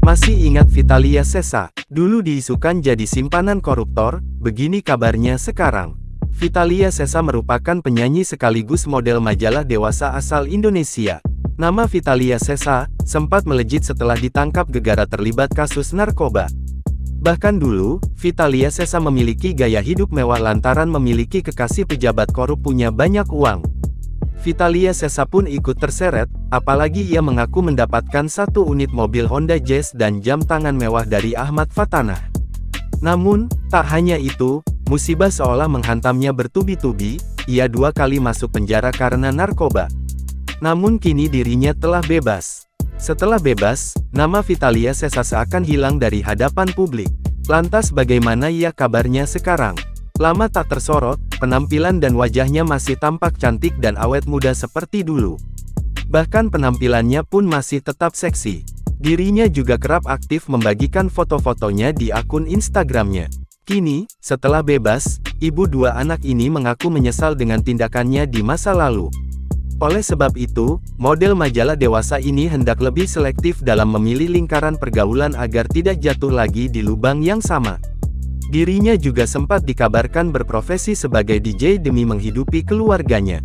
Masih ingat Vitalia Sesa? Dulu diisukan jadi simpanan koruptor, begini kabarnya sekarang. Vitalia Sesa merupakan penyanyi sekaligus model majalah dewasa asal Indonesia. Nama Vitalia Sesa sempat melejit setelah ditangkap gegara terlibat kasus narkoba. Bahkan dulu, Vitalia Sesa memiliki gaya hidup mewah lantaran memiliki kekasih pejabat korup punya banyak uang. Vitalia Sesa pun ikut terseret, apalagi ia mengaku mendapatkan 1 unit mobil Honda Jazz dan jam tangan mewah dari Ahmad Fatanah. Namun, tak hanya itu, musibah seolah menghantamnya bertubi-tubi, ia 2 kali masuk penjara karena narkoba. Namun kini dirinya telah bebas. Setelah bebas, nama Vitalia Sesa seakan hilang dari hadapan publik. Lantas bagaimana ia kabarnya sekarang? Lama tak tersorot, penampilan dan wajahnya masih tampak cantik dan awet muda seperti dulu. Bahkan penampilannya pun masih tetap seksi. Dirinya juga kerap aktif membagikan foto-fotonya di akun Instagramnya. Kini, setelah bebas, ibu 2 anak ini mengaku menyesal dengan tindakannya di masa lalu. Oleh sebab itu, model majalah dewasa ini hendak lebih selektif dalam memilih lingkaran pergaulan agar tidak jatuh lagi di lubang yang sama. Dirinya juga sempat dikabarkan berprofesi sebagai DJ demi menghidupi keluarganya.